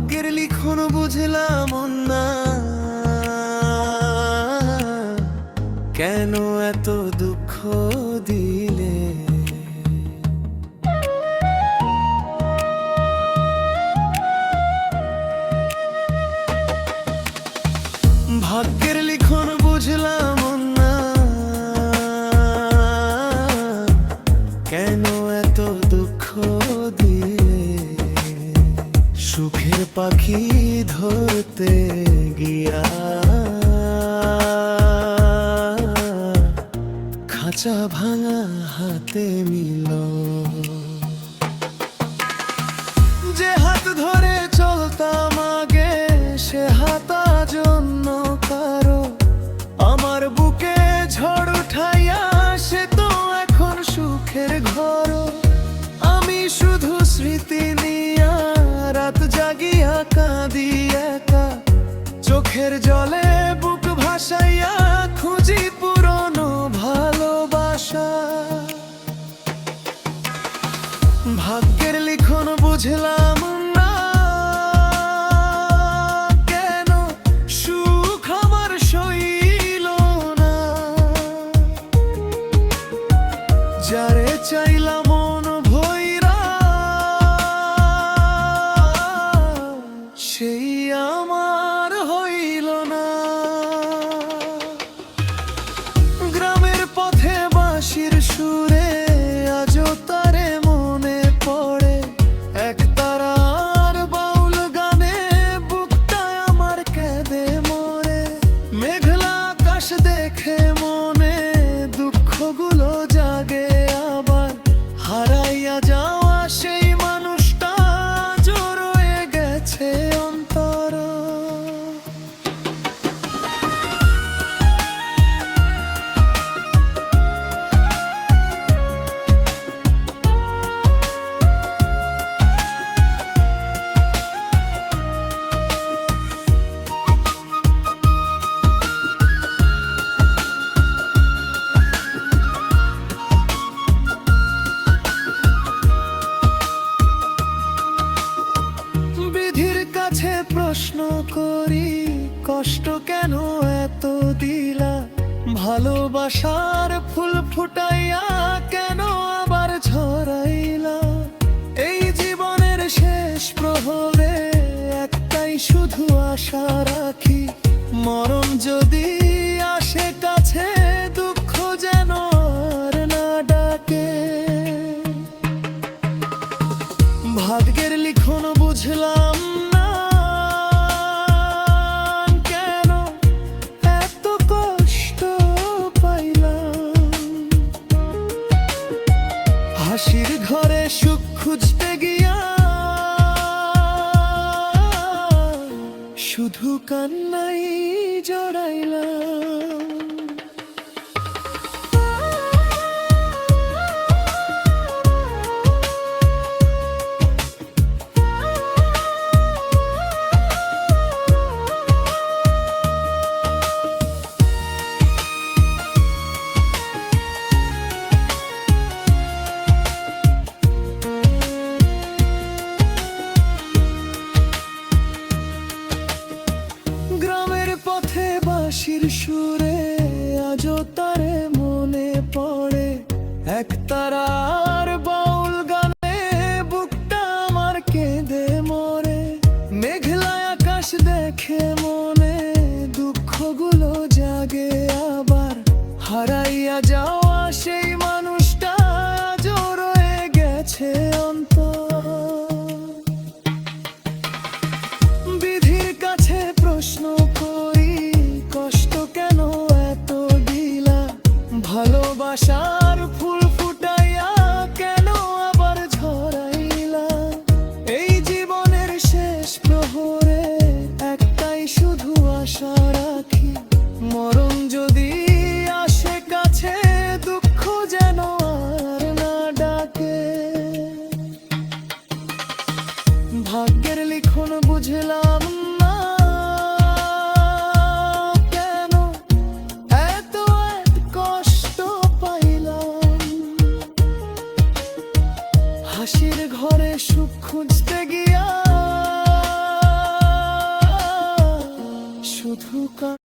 ভাগ্যের লিখন বুঝলাম না, কেন এত দুঃখ দিলে। ভাগ্যের লিখন বুঝলাম না, কেন এত দুঃখ দিলে। সুখের পাখি ধরতে গিয়া খাঁচা ভাঙা হাতে মিল। যে হাত ধরে চলতাম আগে, সে হাত আজ অন্য কারো। আমার বুকে ঝড় উঠাইয়া সে তো এখন সুখের ঘর। আমি শুধু স্মৃতি নিয়া রাত জাগিয়া কাঁদি একা। চোখের জলে বুক ভাসাইয়া খুঁজি পুরনো ভালোবাসা। ভাগ্যের লিখন বুঝলাম না, কেন সুখ আমার সইল না। যারে চাইলাম মন ভইরা, সেই আমার হইল না। গ্রামের পথে বাঁশির সুরে আজও তারে মনে পড়ে। এক তারার বাউল গানে বুকটা আমার কেঁদে মরে। মেঘলা আকাশ দেখে মনে দুঃখগুলো জাগে আবার। হারাইয়া যাওয়া সেই মানুষটা আজও রয়ে গেছে অন্তর। বিধির কাছে প্রশ্ন করি, কষ্ট কেন এত দিলা। ভালোবাসার ফুল ফুটাইয়া কেন আবার ঝরাইলা। এই জীবনের শেষ প্রহরে একটাই শুধু আশা রাখি, মরণ যদি আসে কাছে দুঃখ যেন আর না ডাকে। ভাগ্যের লিখন বুঝলাম না, কেন এত কষ্ট পাইলাম। হাসির ঘরে সুখ খুঁজতে গিয়া শুধু কান্নাই জড়াইলাম। গ্রামের পথে বাঁশির সুরে আজও তারে মনে পড়ে। এক তারার বাউল গানে বুকটা আমার কেঁদে মরে। মেঘলা আকাশ দেখে মনে দুঃখগুলো জাগে আবার। হারাইয়া যাওয়া সেই মানুষটা আজও রয়ে গেছে অন্তর। বিধির কাছে প্রশ্ন করি, কষ্ট কেন এত দিলা। ভালোবাসার ফুল ফুটাইয়া কেন আবার ঝরাইলা। এই জীবনের শেষ প্রহরে একটাই শুধু আশা রাখি, মরণ যদি আসে কাছে দুঃখ যেন আর না ডাকে। ভাগ্যের লিখন বুঝলাম না, কেন এত কষ্ট পাইলাম। হাসির ঘরে সুখ খুঁজতে গিয়া শুধু